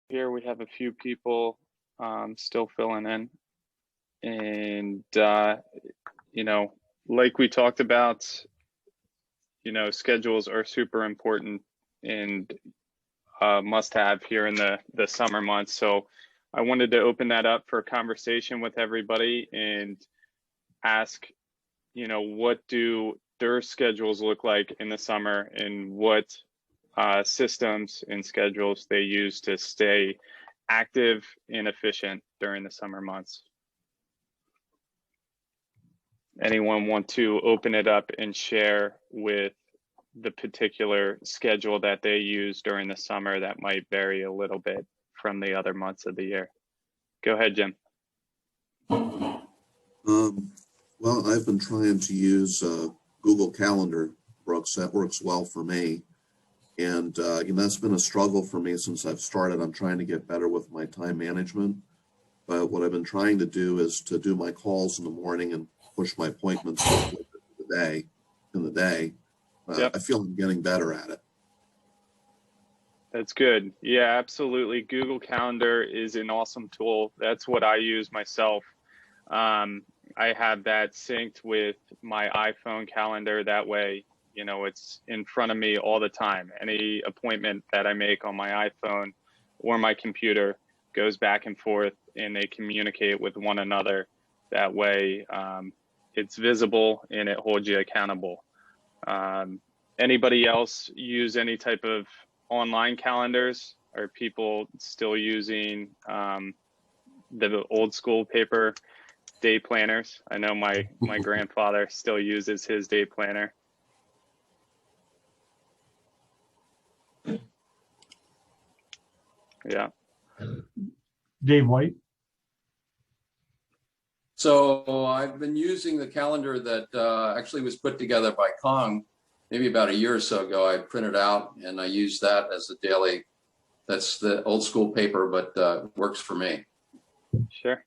Here we have a few people still filling in. And, like we talked about, schedules are super important and must have here in the summer months. So I wanted to open that up for a conversation with everybody and ask, what do their schedules look like in the summer and what systems and schedules they use to stay active and efficient during the summer months. Anyone want to open it up and share with the particular schedule that they use during the summer that might vary a little bit from the other months of the year? Go ahead, Jim. Well, I've been trying to use Google Calendar, Brooks. That works well for me. And that's been a struggle for me since I've started. I'm trying to get better with my time management. But what I've been trying to do is to do my calls in the morning and push my appointments in the day. Yep. I feel I'm getting better at it. That's good. Yeah, absolutely. Google Calendar is an awesome tool. That's what I use myself. I have that synced with my iPhone calendar. That way, it's in front of me all the time. Any appointment that I make on my iPhone or my computer goes back and forth, and they communicate with one another. That way, it's visible and it holds you accountable. Anybody else use any type of online calendars? Are people still using the old school paper day planners? I know my grandfather still uses his day planner. Yeah. Dave White. So I've been using the calendar that actually was put together by Kong maybe about a year or so ago. I printed out and I use that as a daily. That's the old school paper, but works for me. Sure.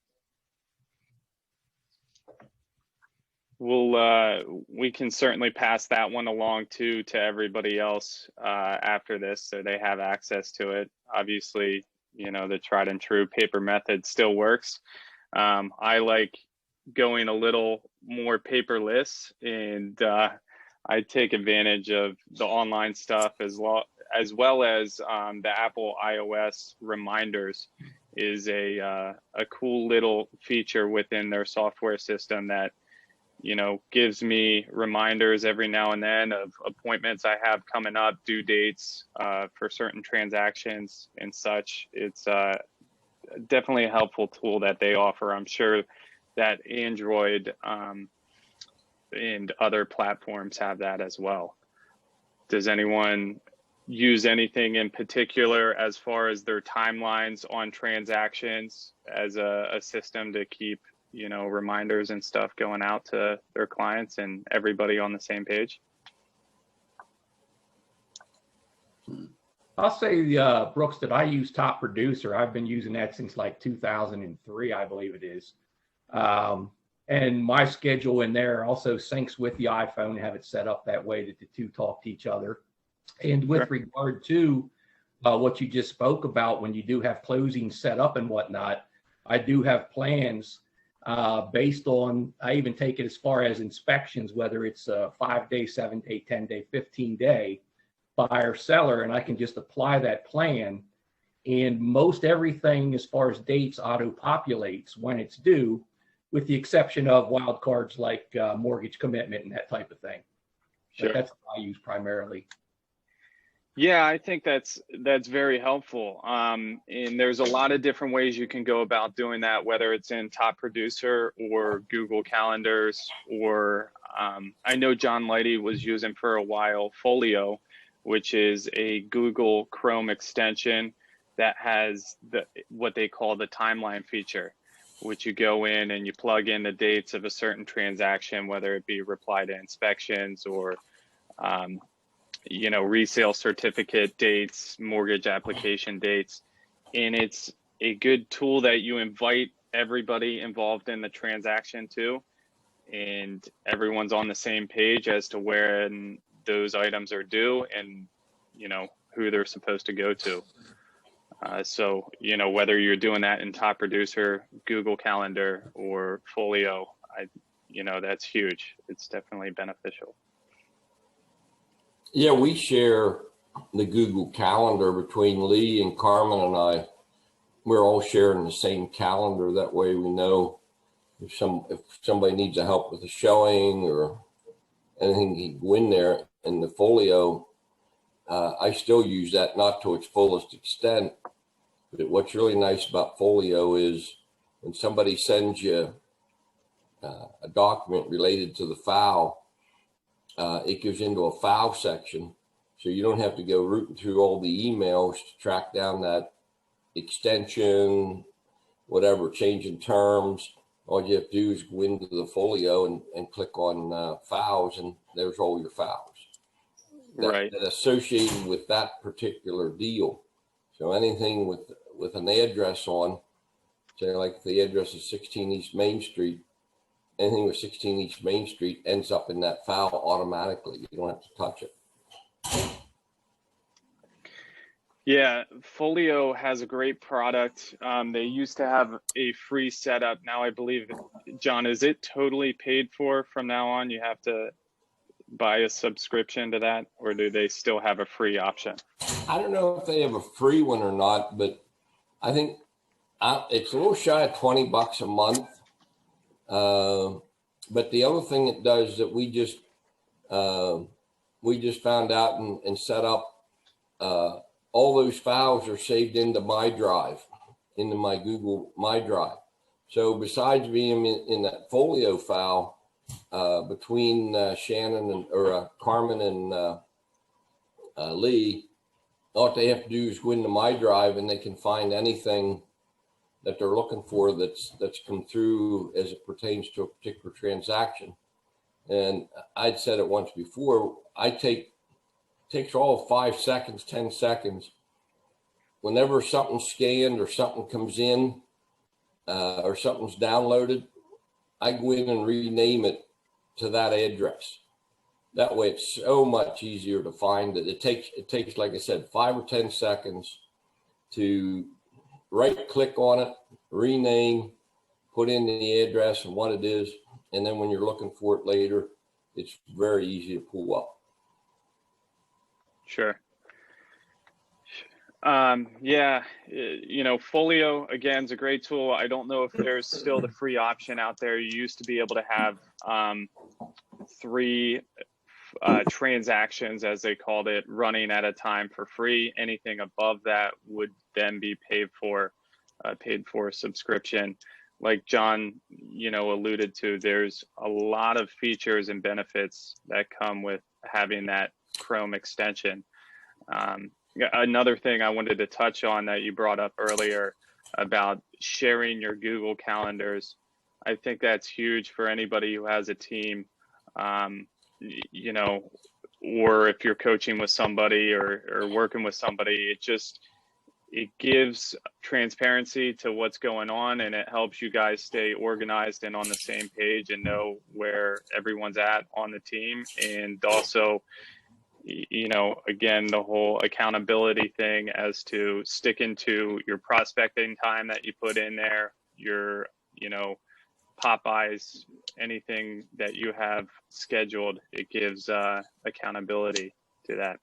We can certainly pass that one along to everybody else after this, so they have access to it. Obviously, the tried and true paper method still works. I like going a little more paperless, and I take advantage of the online stuff as well as the Apple iOS reminders is a cool little feature within their software system that gives me reminders every now and then of appointments I have coming up, due dates for certain transactions and such. It's definitely a helpful tool that they offer. I'm sure that Android and other platforms have that as well. Does anyone use anything in particular as far as their timelines on transactions as a system to keep reminders and stuff going out to their clients and everybody on the same page? I'll say, Brooks, that I use Top Producer. I've been using that since like 2003, I believe it is. And my schedule in there also syncs with the iPhone, have it set up that way that the two talk to each other. And with regard to what you just spoke about, when you do have closings set up and whatnot, I do have plans based on, I even take it as far as inspections, whether it's a 5-day, 7-day, 10-day, 15-day, buyer seller, and I can just apply that plan. And most everything as far as dates auto populates when it's due, with the exception of wild cards like mortgage commitment and that type of thing. Sure. But that's what I use primarily. Yeah, I think that's very helpful. And there's a lot of different ways you can go about doing that, whether it's in Top Producer or Google Calendars, or I know John Lighty was using for a while Folio, which is a Google Chrome extension that has what they call the timeline feature, which you go in and you plug in the dates of a certain transaction, whether it be reply to inspections or resale certificate dates, mortgage application dates. And it's a good tool that you invite everybody involved in the transaction to, and everyone's on the same page as to when those items are due and who they're supposed to go to. So, whether you're doing that in Top Producer, Google Calendar, or Folio, that's huge. It's definitely beneficial. Yeah, we share the Google Calendar between Lee and Carmen and I. We're all sharing the same calendar. That way we know if somebody needs a help with a showing or anything, he can go in there. And the Folio, I still use that, not to its fullest extent. But what's really nice about Folio is when somebody sends you a document related to the file, it goes into a file section. So you don't have to go rooting through all the emails to track down that extension, whatever, changing terms. All you have to do is go into the Folio and click on files, and there's all your files Right. that associated with that particular deal. So anything with an address on, say like the address is 16 East Main Street, anything with 16 East Main Street ends up in that file automatically. You don't have to touch it. Yeah, Folio has a great product. They used to have a free setup. Now I believe, John, is it totally paid for from now on? You have to buy a subscription to that, or do they still have a free option? I don't know if they have a free one or not, but I think it's a little shy of $20 a month. But the other thing it does that we just found out and set up, all those files are saved into my drive, into my Google My Drive. So besides being in that Folio file, between Shannon or Carmen and Lee, all they have to do is go into my drive and they can find anything that they're looking for that's come through as it pertains to a particular transaction. And I'd said it once before, takes all 5 seconds, 10 seconds. Whenever something's scanned or something comes in or something's downloaded, I go in and rename it to that address. That way it's so much easier to find it. It takes, like I said, 5 or 10 seconds to right click on it, rename, put in the address and what it is. And then when you're looking for it later, it's very easy to pull up. Sure. Yeah, Folio, again, is a great tool. I don't know if there's still the free option out there. You used to be able to have 3 transactions, as they called it, running at a time for free. Anything above that would then be paid for subscription. Like John, alluded to, there's a lot of features and benefits that come with having that Chrome extension. Another thing I wanted to touch on that you brought up earlier about sharing your Google calendars. I think that's huge for anybody who has a team, or if you're coaching with somebody or working with somebody. It gives transparency to what's going on, and it helps you guys stay organized and on the same page and know where everyone's at on the team. And also, again, the whole accountability thing as to sticking to your prospecting time that you put in there, your, Popeyes, anything that you have scheduled, it gives accountability to that.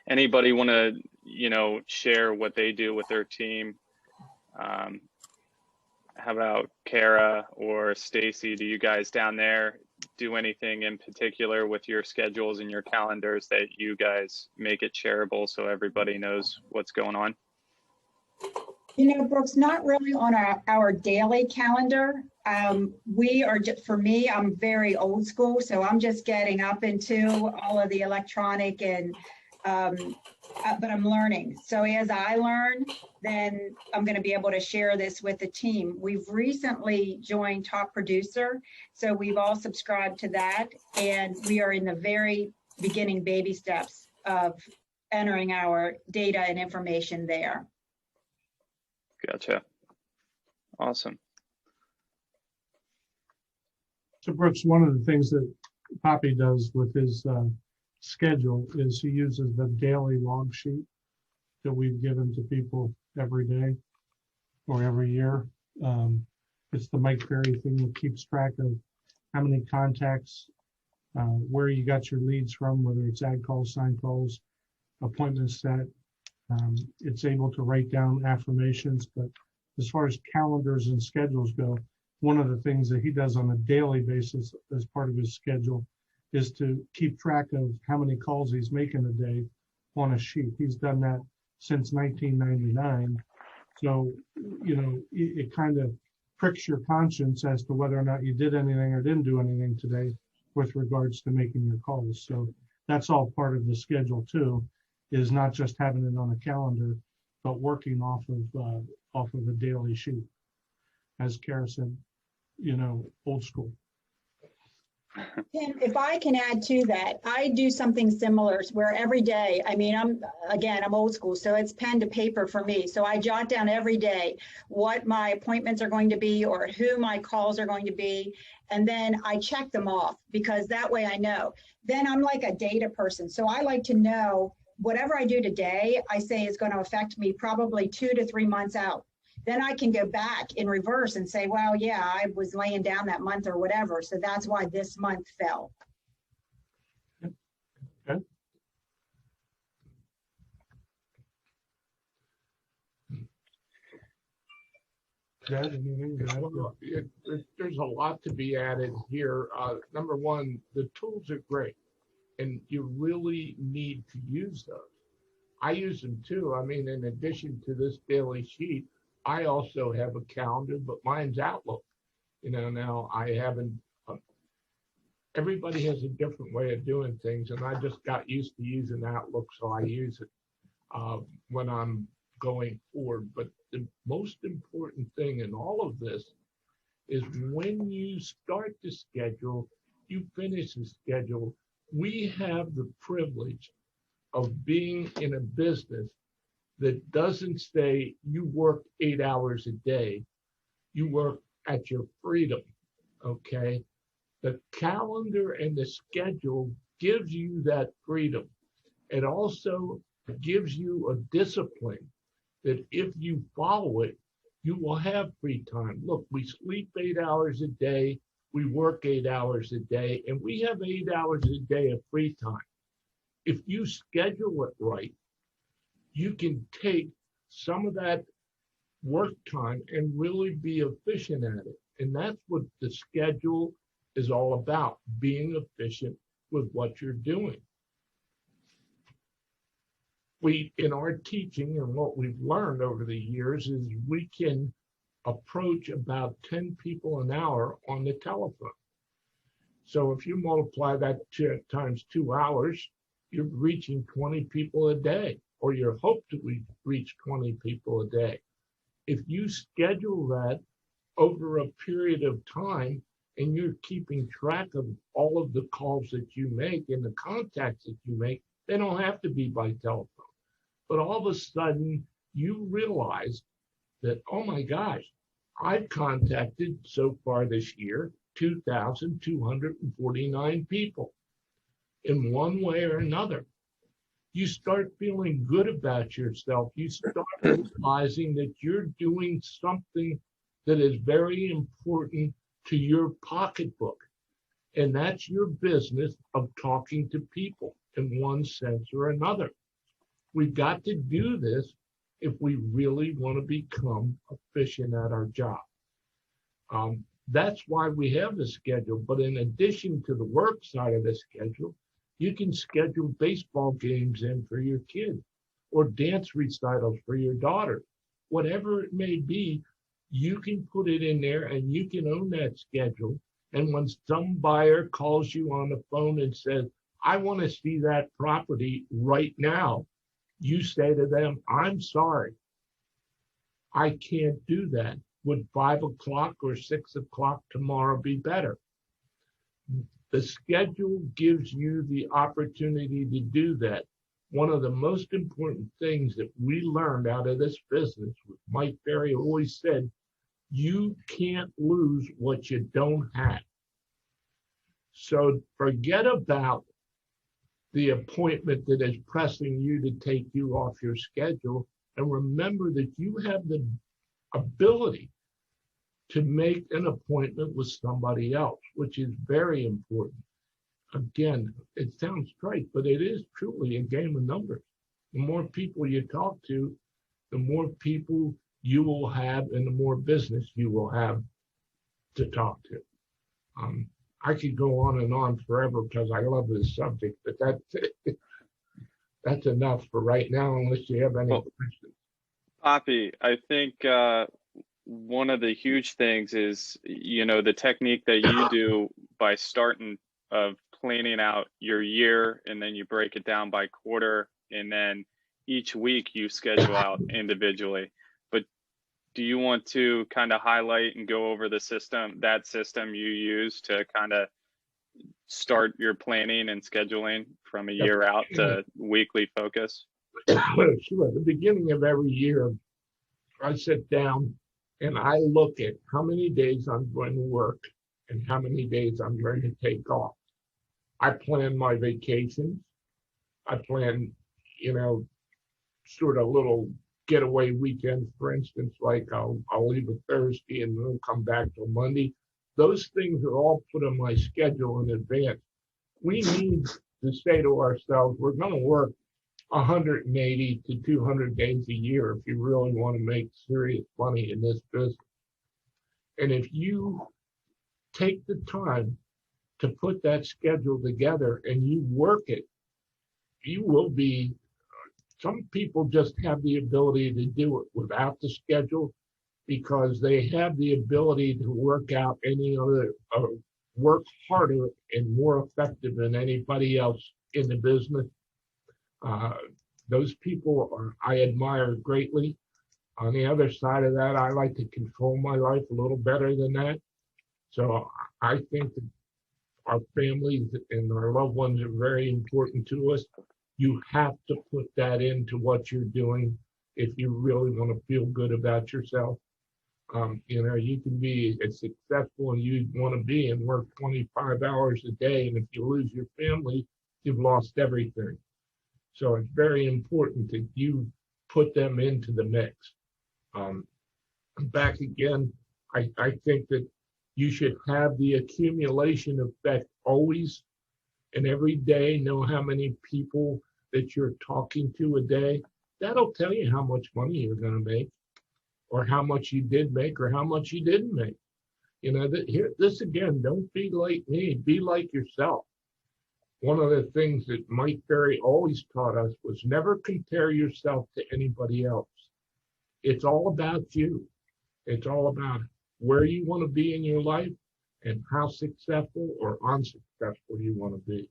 Anybody want to, share what they do with their team? How about Kara or Stacy? Do you guys down there do anything in particular with your schedules and your calendars that you guys make it shareable so everybody knows what's going on? Brooks, not really on our daily calendar. We are just, for me, I'm very old school, so I'm just getting up into all of the electronic and but I'm learning. So as I learn, then I'm going to be able to share this with the team. We've recently joined Top Producer, so we've all subscribed to that, and we are in the very beginning baby steps of entering our data and information there. Gotcha. Awesome. So Brooks, one of the things that Poppy does with his schedule is he uses the daily log sheet that we've given to people every day or every year. It's the Mike Ferry thing that keeps track of how many contacts, where you got your leads from, whether it's ad calls, sign calls, appointments set. It's able to write down affirmations, but as far as calendars and schedules go, one of the things that he does on a daily basis as part of his schedule is to keep track of how many calls he's making a day on a sheet. He's done that since 1999. So, you know, it kind of pricks your conscience as to whether or not you did anything or didn't do anything today with regards to making your calls. So that's all part of the schedule too, is not just having it on a calendar, but working off of a daily sheet. As Kara said, you know, old school. And if I can add to that, I do something similar where every day, I mean, I'm old school, so it's pen to paper for me. So I jot down every day what my appointments are going to be or who my calls are going to be. And then I check them off because that way I know. Then I'm like a data person. So I like to know whatever I do today, I say is going to affect me probably 2 to 3 months out. Then I can go back in reverse and say, well, yeah, I was laying down that month or whatever. So that's why this month fell. Okay. Chad, anything to add? There's a lot to be added here. Number one, the tools are great, and you really need to use those. I use them too. I mean, in addition to this daily sheet, I also have a calendar, but mine's Outlook. You know, now I haven't, everybody has a different way of doing things, and I just got used to using Outlook, so I use it when I'm going forward. But the most important thing in all of this is when you start the schedule, you finish the schedule. We have the privilege of being in a business that doesn't say you work 8 hours a day, you work at your freedom, okay? The calendar and the schedule gives you that freedom. It also gives you a discipline that if you follow it, you will have free time. Look, we sleep 8 hours a day, we work 8 hours a day, and we have 8 hours a day of free time. If you schedule it right, you can take some of that work time and really be efficient at it. And that's what the schedule is all about, being efficient with what you're doing. We, in our teaching and what we've learned over the years is we can approach about 10 people an hour on the telephone. So if you multiply that times 2 hours, you're reaching 20 people a day, or you hope to reach 20 people a day. If you schedule that over a period of time and you're keeping track of all of the calls that you make and the contacts that you make, they don't have to be by telephone. But all of a sudden you realize that, oh my gosh, I've contacted so far this year 2,249 people in one way or another. You start feeling good about yourself. You start realizing that you're doing something that is very important to your pocketbook. And that's your business of talking to people in one sense or another. We've got to do this if we really want to become efficient at our job. That's why we have the schedule. But in addition to the work side of the schedule, you can schedule baseball games in for your kid or dance recitals for your daughter. Whatever it may be, you can put it in there and you can own that schedule. And when some buyer calls you on the phone and says, I want to see that property right now, you say to them, I'm sorry, I can't do that. Would 5 o'clock or 6 o'clock tomorrow be better? The schedule gives you the opportunity to do that. One of the most important things that we learned out of this business, Mike Ferry always said, you can't lose what you don't have. So forget about the appointment that is pressing you to take you off your schedule. And remember that you have the ability to make an appointment with somebody else, which is very important. Again, it sounds trite, but it is truly a game of numbers. The more people you talk to, the more people you will have and the more business you will have to talk to. I could go on forever because I love this subject, but that's enough for right now, unless you have any questions. Poppy, I think one of the huge things is, the technique that you do by starting of planning out your year, and then you break it down by quarter, and then each week you schedule out individually. But do you want to kind of highlight and go over that system you use to kind of start your planning and scheduling from a year out to weekly focus? Sure. At the beginning of every year, I sit down and I look at how many days I'm going to work and how many days I'm going to take off. I plan my vacations. I plan, sort of little getaway weekends, for instance, like I'll leave a Thursday and then come back till Monday. Those things are all put on my schedule in advance. We need to say to ourselves, we're going to work 180 to 200 days a year if you really want to make serious money in this business. And if you take the time to put that schedule together and you work it, you will be, some people just have the ability to do it without the schedule because they have the ability to work out any other, work harder and more effective than anybody else in the business. Those people I admire greatly. On the other side of that, I like to control my life a little better than that. So I think that our families and our loved ones are very important to us. You have to put that into what you're doing if you really want to feel good about yourself. You can be as successful as you want to be and work 25 hours a day. And if you lose your family, you've lost everything. So it's very important that you put them into the mix. Back again, I think that you should have the accumulation effect always and every day. Know how many people that you're talking to a day. That'll tell you how much money you're going to make, or how much you did make, or how much you didn't make. This again, don't be like me, be like yourself. One of the things that Mike Berry always taught us was never compare yourself to anybody else. It's all about you. It's all about where you want to be in your life and how successful or unsuccessful you want to be.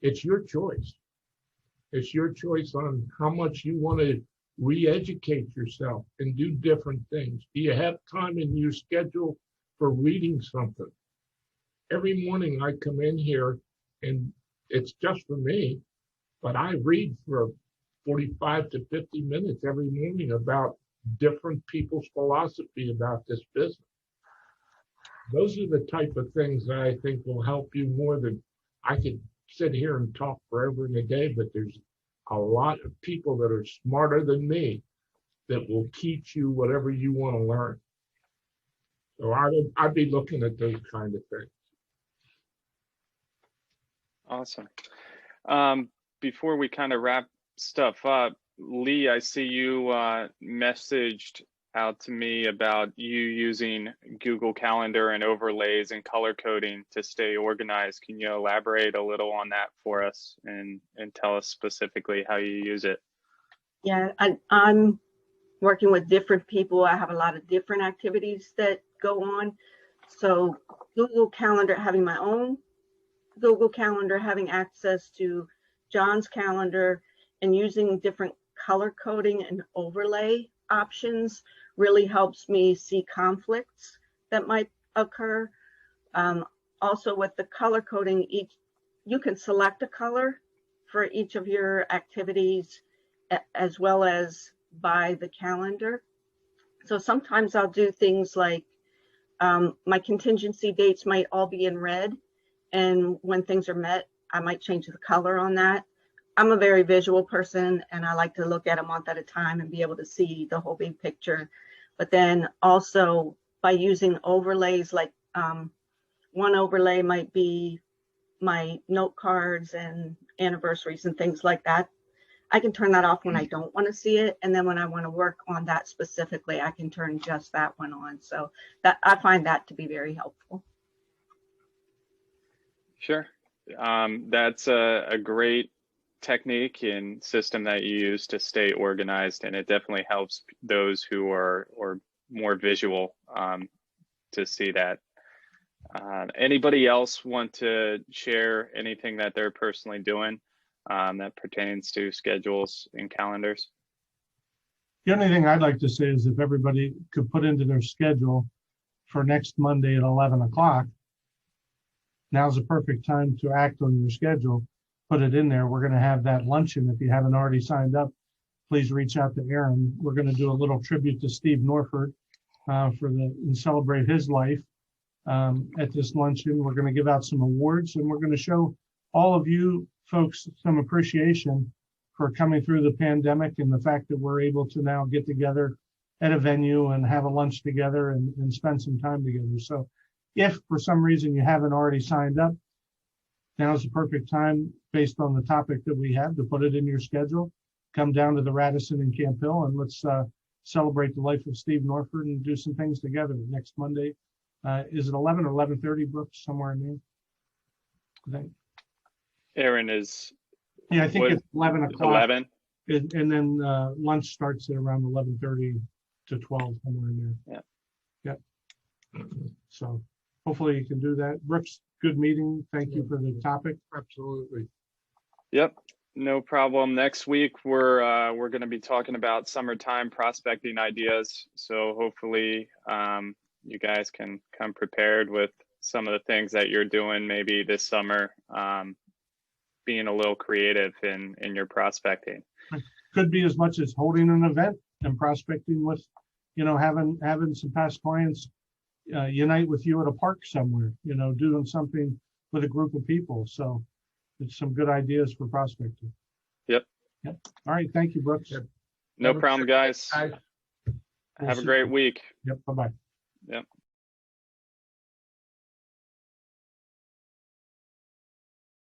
It's your choice. It's your choice on how much you want to re-educate yourself and do different things. Do you have time in your schedule for reading something? Every morning I come in here and it's just for me, but I read for 45 to 50 minutes every morning about different people's philosophy about this business. Those are the type of things that I think will help you more than I could sit here and talk forever and a day, but there's a lot of people that are smarter than me that will teach you whatever you want to learn. So I'd be looking at those kind of things. Awesome. Before we kind of wrap stuff up, Lee, I see you messaged out to me about you using Google Calendar and overlays and color coding to stay organized. Can you elaborate a little on that for us and tell us specifically how you use it? Yeah, I'm working with different people. I have a lot of different activities that go on. So Google Calendar, having my own Google Calendar, having access to John's calendar, and using different color coding and overlay options really helps me see conflicts that might occur. Also with the color coding, you can select a color for each of your activities as well as by the calendar. So sometimes I'll do things like my contingency dates might all be in red, and when things are met, I might change the color on that. I'm a very visual person, and I like to look at a month at a time and be able to see the whole big picture. But then also by using overlays, like one overlay might be my note cards and anniversaries and things like that. I can turn that off when I don't want to see it. And then when I want to work on that specifically, I can turn just that one on. So that I find that to be very helpful. Sure. That's a great technique and system that you use to stay organized, and it definitely helps those who are more visual to see that. Anybody else want to share anything that they're personally doing that pertains to schedules and calendars? The only thing I'd like to say is if everybody could put into their schedule for next Monday at 11 o'clock, now's the perfect time to act on your schedule. Put it in there. We're going to have that luncheon. If you haven't already signed up, please reach out to Aaron. We're going to do a little tribute to Steve Norford and celebrate his life at this luncheon. We're going to give out some awards, and we're going to show all of you folks some appreciation for coming through the pandemic and the fact that we're able to now get together at a venue and have a lunch together and spend some time together. So if for some reason you haven't already signed up, now's the perfect time, based on the topic that we have, to put it in your schedule. Come down to the Radisson in Camp Hill, and let's celebrate the life of Steve Norford and do some things together next Monday. Is it 11 or 11:30, Brooks, somewhere in there? I think. Aaron is. Yeah, I think it's 11 o'clock. 11. And then lunch starts at around 11:30 to 12, somewhere in there. Yeah. Yep. So hopefully you can do that. Brooks, good meeting. Thank you for the topic. Absolutely. Yep. No problem. Next week we're going to be talking about summertime prospecting ideas. So hopefully you guys can come prepared with some of the things that you're doing maybe this summer, being a little creative in your prospecting. Could be as much as holding an event and prospecting with, having some past clients unite with you at a park somewhere, doing something with a group of people. So it's some good ideas for prospecting. Yep. All right. Thank you, Brooks. No problem, guys. Bye. Have a great week. Yep. Bye-bye. Yep.